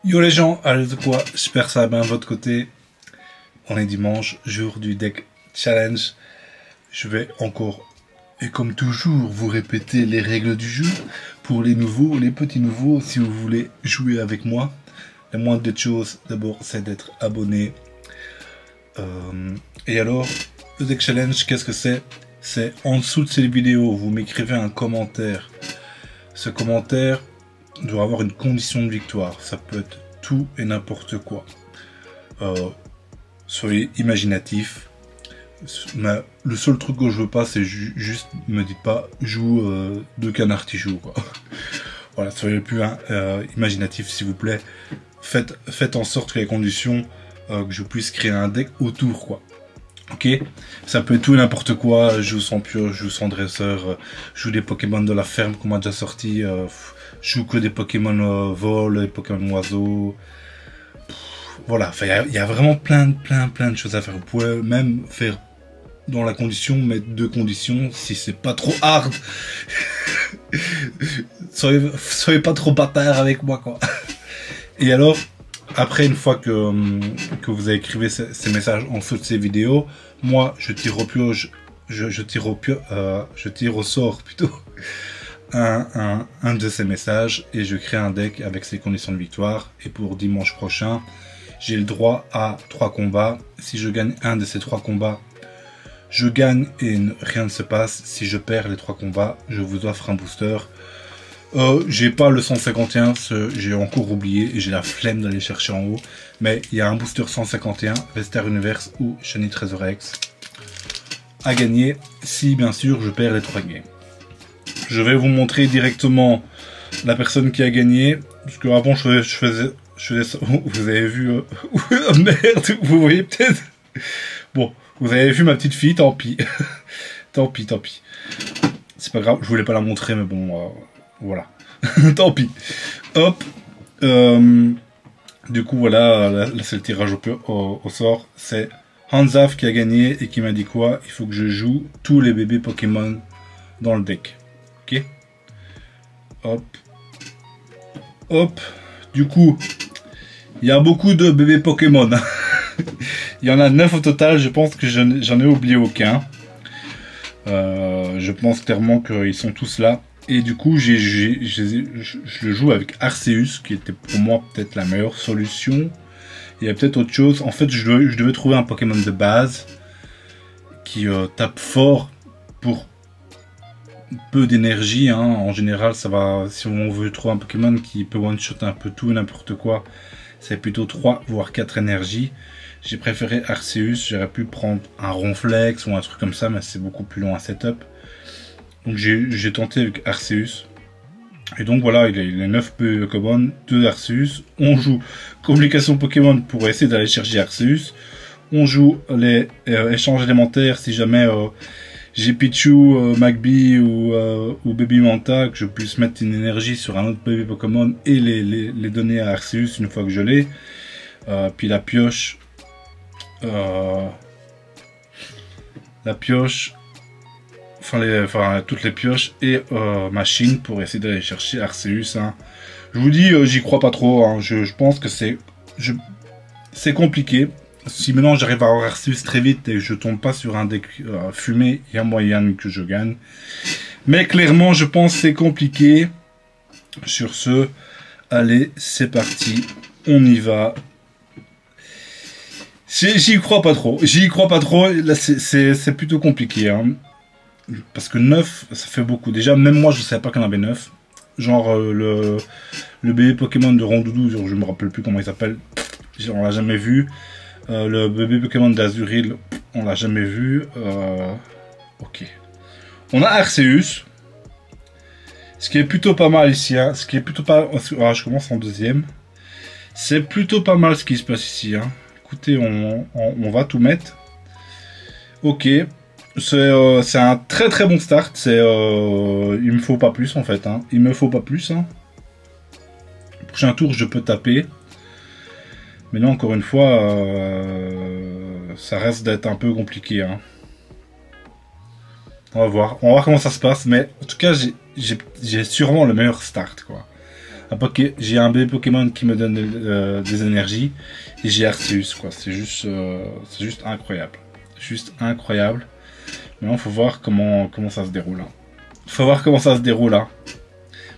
Yo les gens, allez de quoi, j'espère que ça va bien de votre côté. On est dimanche, jour du deck challenge. Je vais encore, et comme toujours, vous répéter les règles du jeu. Pour les nouveaux, les petits nouveaux, si vous voulez jouer avec moi, la moindre des choses, d'abord, c'est d'être abonné. Et alors, le deck challenge, qu'est-ce que c'est? C'est en dessous de cette vidéo, vous m'écrivez un commentaire. Ce commentaire doit avoir une condition de victoire. Ça peut être tout et n'importe quoi. Soyez imaginatif. Mais le seul truc que je veux pas, c'est juste me dites pas joue de canard tichou quoi. Voilà, soyez plus imaginatif s'il vous plaît. Faites en sorte que les conditions que je puisse créer un deck autour quoi. Ok, ça peut être tout et n'importe quoi. Je joue sans pioche, je joue sans dresseur, je joue des Pokémon de la ferme qu'on m'a déjà sorti. Je joue que des Pokémon vol, des Pokémon oiseaux. Voilà, il y a vraiment plein de choses à faire. Vous pouvez même faire dans la condition, mettre deux conditions si c'est pas trop hard. soyez pas trop bâtard avec moi quoi. Et alors, après une fois que vous avez écrit ces messages en dessous de ces vidéos, moi je tire au pioche, je tire au sort plutôt un de ces messages et je crée un deck avec ces conditions de victoire. Et pour dimanche prochain, j'ai le droit à 3 combats. Si je gagne un de ces 3 combats, je gagne et rien ne se passe. Si je perds les 3 combats, je vous offre un booster. J'ai pas le 151, j'ai encore oublié et j'ai la flemme d'aller chercher en haut. Mais il y a un booster 151, Vester Universe ou Shiny Treasurex à gagner si bien sûr je perds les 3 games. Je vais vous montrer directement la personne qui a gagné. Parce que avant je faisais ça. Vous avez vu... oh merde, vous voyez peut-être. Bon, vous avez vu ma petite fille, tant pis. Tant pis. C'est pas grave, je voulais pas la montrer, mais bon... voilà, tant pis. Hop. Du coup, voilà, là c'est le tirage au sort. C'est Hanzaf qui a gagné et qui m'a dit quoi? Il faut que je joue tous les bébés Pokémon dans le deck. Ok. Hop. Hop. Du coup, il y a beaucoup de bébés Pokémon. Il y en a 9 au total. Je pense que j'en ai oublié aucun. Je pense clairement qu'ils sont tous là. Et du coup, je le joue avec Arceus, qui était pour moi peut-être la meilleure solution. Il y a peut-être autre chose. En fait, je devais trouver un Pokémon de base qui tape fort pour peu d'énergie. Hein. En général, ça va. Si on veut trouver un Pokémon qui peut one-shot un peu tout et n'importe quoi, c'est plutôt 3 voire 4 énergies. J'ai préféré Arceus. J'aurais pu prendre un Ronflex ou un truc comme ça, mais c'est beaucoup plus long à setup. Donc j'ai tenté avec Arceus. Et donc voilà, il a 9 Pokémon, 2 Arceus. On joue communication Pokémon pour essayer d'aller chercher Arceus. On joue les échanges élémentaires si jamais j'ai Pichu, Magby ou Baby Manta, que je puisse mettre une énergie sur un autre bébé Pokémon et les donner à Arceus une fois que je l'ai. Puis la pioche. Enfin toutes les pioches et machines pour essayer d'aller chercher Arceus. Hein. Je vous dis, j'y crois pas trop. Hein. Je pense que c'est compliqué. Si maintenant j'arrive à avoir Arceus très vite et que je tombe pas sur un deck fumé, il y a moyen que je gagne. Mais clairement, je pense que c'est compliqué. Sur ce, allez, c'est parti. On y va. J'y crois pas trop. Là, c'est plutôt compliqué. Hein. Parce que 9, ça fait beaucoup. Déjà, même moi, je savais pas qu'il y en avait 9. Genre, le bébé Pokémon de Rondoudou, je me rappelle plus comment il s'appelle. On l'a jamais vu. Le bébé Pokémon d'Azuril, on l'a jamais vu. Ok. On a Arceus. Ce qui est plutôt pas mal ici. Hein. Ce qui est plutôt pas... Ah, je commence en deuxième. C'est plutôt pas mal ce qui se passe ici. Hein. Écoutez, on va tout mettre. Ok. C'est un très bon start. Il me faut pas plus en fait. Hein. Il me faut pas plus. Hein. Prochain tour, je peux taper. Mais là, encore une fois, ça reste d'être un peu compliqué. Hein. On va voir comment ça se passe. Mais en tout cas, j'ai sûrement le meilleur start, quoi. J'ai un bébé Pokémon qui me donne des énergies et j'ai Arceus quoi. C'est juste incroyable. Juste incroyable. Maintenant, faut voir comment ça se déroule. Hein. Faut voir comment ça se déroule. Hein.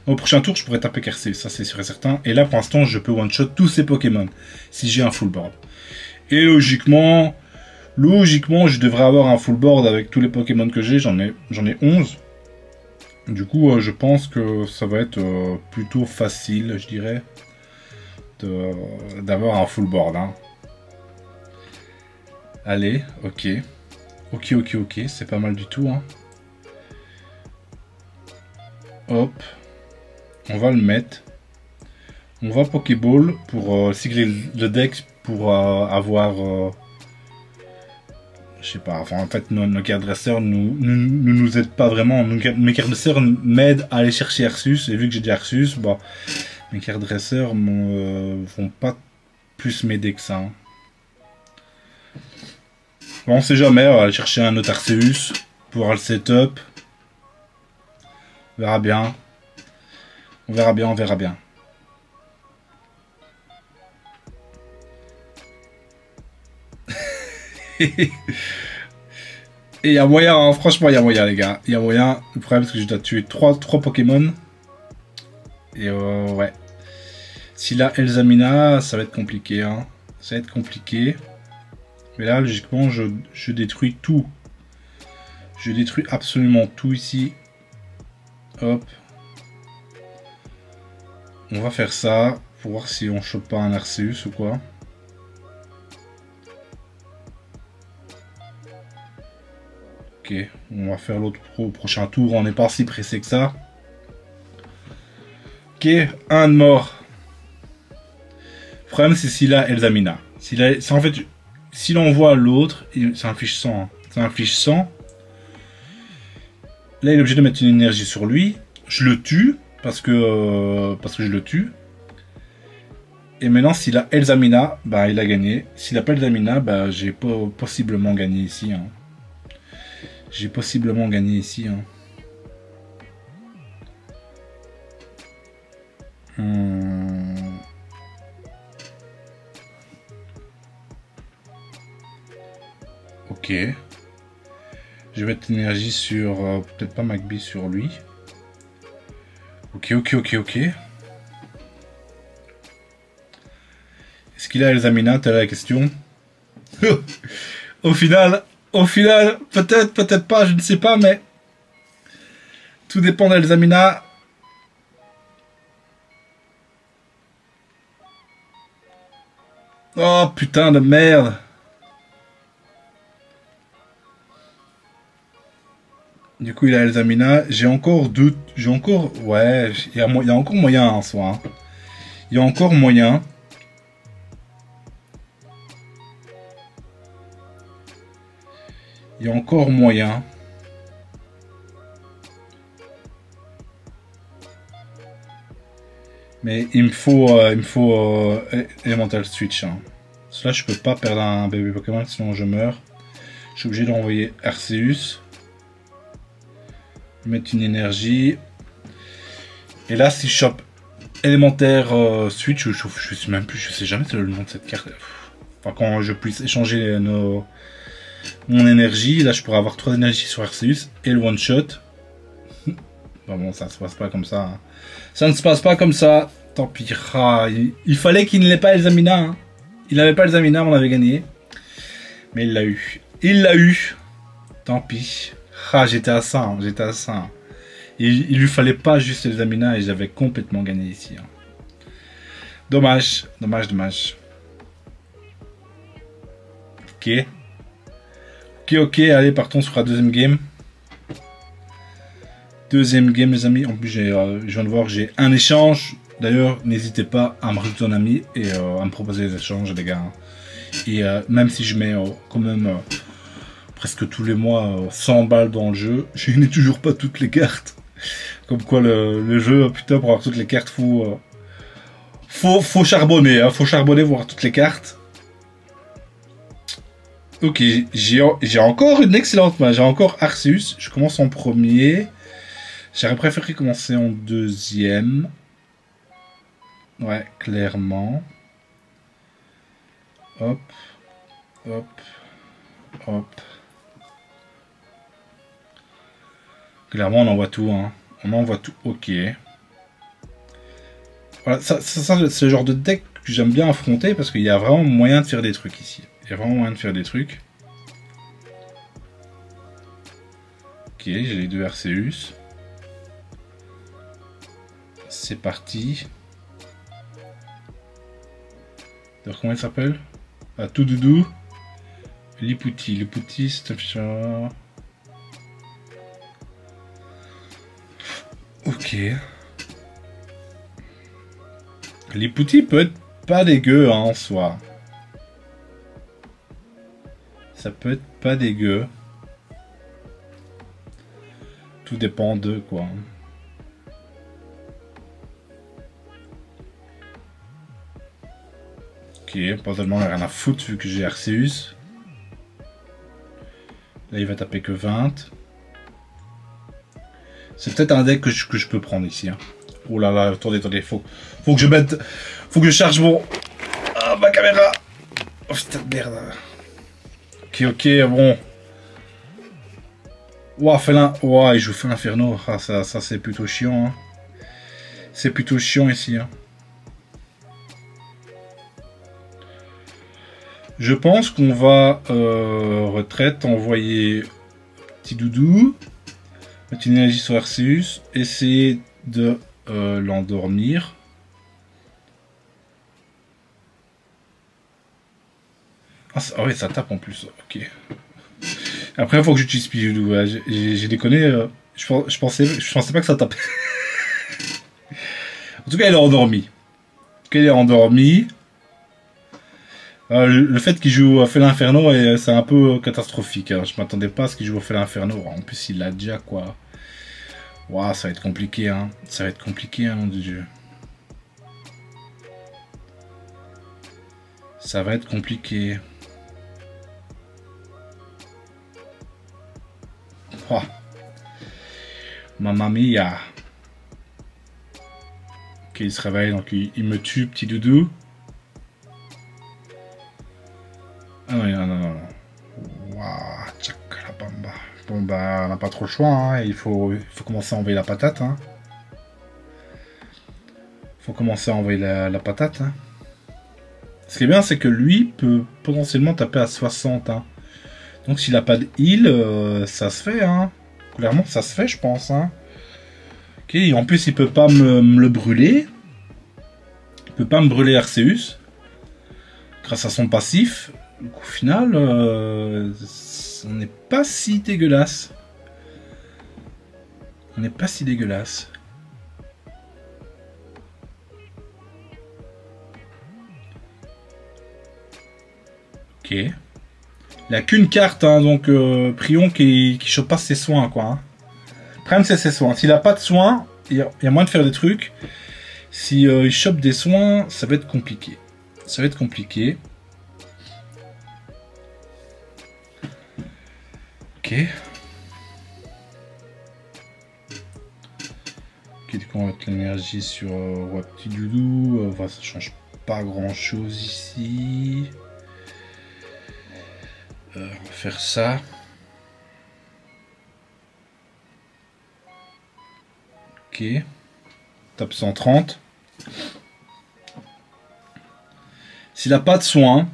Au prochain tour, je pourrais taper Arceus, ça c'est sûr et certain. Et là, pour l'instant, je peux one-shot tous ces Pokémon si j'ai un full board. Et logiquement, je devrais avoir un full board avec tous les Pokémon que j'ai. J'en ai 11. Du coup, je pense que ça va être plutôt facile, je dirais, d'avoir un full board. Hein. Allez, ok. Ok, c'est pas mal du tout. Hein. Hop. On va le mettre. On va Pokéball pour cycler le deck pour avoir... je sais pas, enfin en fait nos cartes dresseurs nous aident pas vraiment. Mes cartes dresseurs m'aident à aller chercher Arceus, et vu que j'ai déjà Arceus, bah, mes cartes dresseurs vont pas plus m'aider que ça. Hein. Bon, on sait jamais, on va aller chercher un autre Arceus pour avoir le setup. On verra bien. On verra bien. Et il y a moyen, hein, franchement, il y a moyen, les gars. Il y a moyen. Le problème, c'est que je dois tuer 3 Pokémon. Et ouais. Si là, Elzamina, ça va être compliqué. Hein. Ça va être compliqué. Mais là, logiquement, je détruis tout. Je détruis absolument tout ici. Hop. On va faire ça. Pour voir si on chope pas un Arceus ou quoi. Ok, on va faire l'autre au prochain tour, on n'est pas si pressé que ça. Ok, un de mort. Le problème c'est s'il a Elzamina. En fait, si l'on voit l'autre, ça inflige 100. Hein. Ça inflige 100. Là il est obligé de mettre une énergie sur lui. Je le tue, parce que je le tue. Et maintenant s'il a Elzamina, bah il a gagné. S'il n'a pas Elzamina, bah j'ai possiblement gagné ici. Hein. J'ai possiblement gagné ici. Hein. Ok. Je vais mettre l'énergie sur... peut-être pas Magby, sur lui. Ok. Est-ce qu'il a Elzamina? T'as la question. Au final, peut-être pas, je ne sais pas, mais tout dépend d'Elzamina. Oh putain de merde. Du coup, il a Elzamina. J'ai encore doute. Ouais, il y a encore moyen en soi. Hein. Il y a encore moyen. Il y a encore moyen. Mais il me faut Elemental Switch. Hein. Cela, je peux pas perdre un bébé Pokémon, sinon je meurs. Je suis obligé de renvoyer Arceus. Mettre une énergie. Et là, si je chope élémentaire Switch, je sais même plus, je sais jamais le nom de cette carte. Enfin, quand je puisse échanger mon énergie, là je pourrais avoir 3 énergies sur Arceus et le one shot. Bon, ça se passe pas comme ça. Hein. Ça ne se passe pas comme ça. Tant pis. Ah, il fallait qu'il n'ait pas Elzamina. Hein. Il n'avait pas Elzamina, on avait gagné. Mais il l'a eu. Il l'a eu. Tant pis. Ah, j'étais à ça. Hein. J'étais à ça. Hein. Il lui fallait pas juste Elzamina et j'avais complètement gagné ici. Hein. Dommage. Ok. Ok, allez, partons sur la deuxième game. Deuxième game, les amis. En plus, je viens de voir que j'ai un échange. D'ailleurs, n'hésitez pas à me rajouter un ami et à me proposer des échanges, les gars. Et même si je mets quand même presque tous les mois 100 balles dans le jeu, je n'ai toujours pas toutes les cartes. Comme quoi, le jeu, putain, pour avoir toutes les cartes, faut charbonner. Hein, faut charbonner pour avoir toutes les cartes. Ok, j'ai encore une excellente main. J'ai encore Arceus. Je commence en premier. J'aurais préféré commencer en deuxième. Ouais, clairement. Hop, hop, hop. Clairement, on envoie tout, hein. On envoie tout, ok. Voilà, ça c'est le genre de deck que j'aime bien affronter parce qu'il y a vraiment moyen de faire des trucs ici. Il y a vraiment moyen de faire des trucs. Ok, j'ai les deux Arceus. C'est parti. Alors, comment il s'appelle? Ah, tout doudou. Lipouti. Lipouti, c'est un chat. Ok. Lipouti peut être pas dégueu hein, en soi. Ça peut être pas dégueu. Tout dépend de quoi. Ok, pas tellement rien à foutre vu que j'ai Arceus. Là il va taper que 20. C'est peut-être un deck que je peux prendre ici. Hein. Oh là là, attendez, faut que je mette. Faut que je charge mon. Ah ma caméra. Oh putain de merde. Ok, bon. Ouah, Félin. Ouah, il joue Félin Inferno. Ah, ça c'est plutôt chiant. Hein. C'est plutôt chiant ici. Hein. Je pense qu'on va retraite, envoyer petit doudou, mettre une énergie sur Arceus, essayer de l'endormir. Ah ouais, ça tape en plus, ok. Après, il faut que j'utilise Pidoudou. Ouais. J'ai déconné, je pensais pas que ça tapait. En tout cas, elle est endormie. Le fait qu'il joue à Félin Inferno, c'est un peu catastrophique. Hein. Je m'attendais pas à ce qu'il joue à Félin Inferno. En plus, il l'a déjà, quoi. Waouh, ça va être compliqué, hein. Ça va être compliqué, hein, nom de Dieu. Ça va être compliqué. Oh. Mamma mia. Ok, il se réveille, donc il me tue, petit doudou. Ah non. Waouh, tchakalabamba. Bon bah, on n'a pas trop le choix, hein. Il faut commencer à envoyer la patate, hein. Faut commencer à envoyer la patate, hein. Ce qui est bien, c'est que lui peut potentiellement taper à 60, hein. Donc s'il n'a pas de heal, ça se fait, hein. Clairement, ça se fait, je pense, hein. Ok, et en plus, il peut pas me le brûler. Il peut pas me brûler Arceus. Grâce à son passif. Donc au final, on n'est pas si dégueulasse. On n'est pas si dégueulasse. Ok. Il n'a qu'une carte, hein, donc prions qu'il chope pas ses soins, quoi. Hein. Le problème, c'est ses soins. S'il n'a pas de soins, il y a moyen de faire des trucs. Si il chope des soins, ça va être compliqué. Ça va être compliqué. Ok. Ok, du coup, on va mettre l'énergie sur petit doudou. Ça change pas grand chose ici. On va faire ça. Ok. Top 130. S'il n'a pas de soins,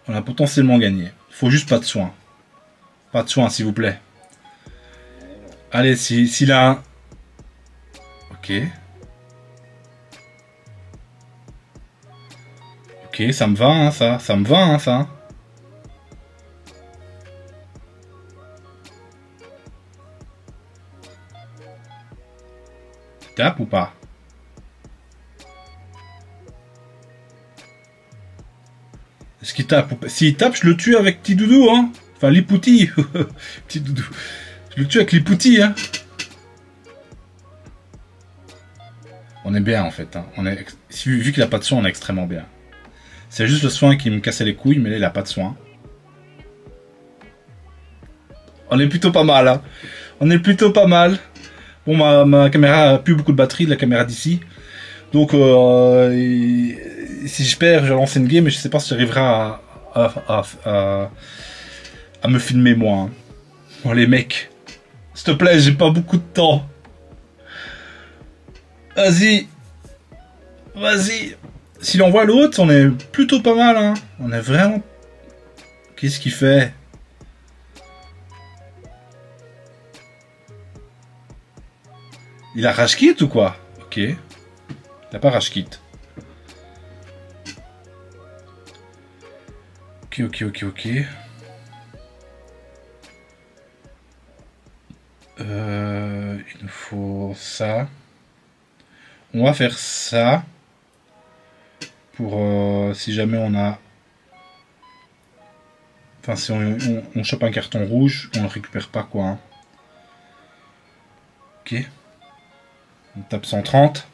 on a potentiellement gagné. Il faut juste pas de soins. Pas de soins, s'il vous plaît. Allez, s'il a un... Ok. Ok, ça me va, hein, ça. Ça me va, hein, ça. Il tape ou pas? Est-ce qu'il tape ou pas? S'il tape, je le tue avec petit doudou, hein. Enfin, Lipouti. Petit doudou. Je le tue avec Lipouti, hein. On est bien, en fait. Hein. Vu qu'il n'a pas de soin, on est extrêmement bien. C'est juste le soin qui me cassait les couilles, mais là, il n'a pas de soin. On est plutôt pas mal, hein. On est plutôt pas mal. Bon, ma caméra a plus beaucoup de batterie, la caméra d'ici. Donc, si je perds, je vais lancer une game, mais je sais pas si j'arriverai à me filmer moi. Hein. Bon, les mecs, s'il te plaît, j'ai pas beaucoup de temps. Vas-y. Vas-y. S'il envoie l'autre, on est plutôt pas mal. Hein. On est vraiment... Qu'est-ce qu'il fait? Il a rage quit ou quoi? Ok. Il a pas rage quit. Ok. Il nous faut ça. On va faire ça. Pour si jamais on a... Enfin, si on chope un carton rouge, on le récupère pas, quoi. Hein. Ok. On tape 130.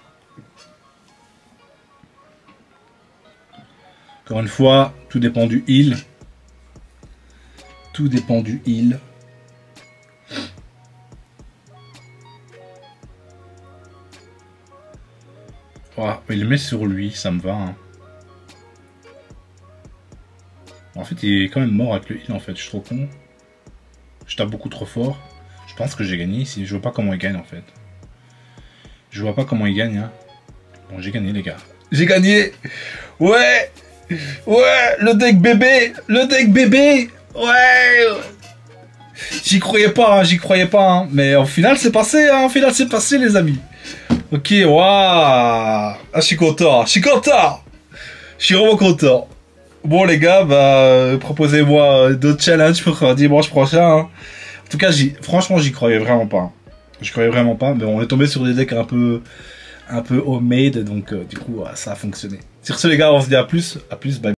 Encore une fois, tout dépend du heal. Tout dépend du heal. Oh, il le met sur lui, ça me va. Hein. En fait, il est quand même mort avec le heal, en fait. Je suis trop con. Je tape beaucoup trop fort. Je pense que j'ai gagné ici. Je vois pas comment il gagne, en fait. Je vois pas comment il gagne. Hein. Bon, j'ai gagné, les gars. J'ai gagné. Ouais. Ouais, le deck bébé. Le deck bébé. Ouais. J'y croyais pas, hein. Mais au final, c'est passé, hein. Au final, c'est passé, les amis. Ok, waouh. Ah, je suis content. Je suis vraiment content. Bon, les gars, bah, proposez-moi d'autres challenges pour dimanche prochain. Hein. En tout cas, franchement, j'y croyais vraiment pas. Je croyais vraiment pas, mais on est tombé sur des decks un peu homemade, donc du coup, ça a fonctionné. Sur ce, les gars, on se dit à plus, bye.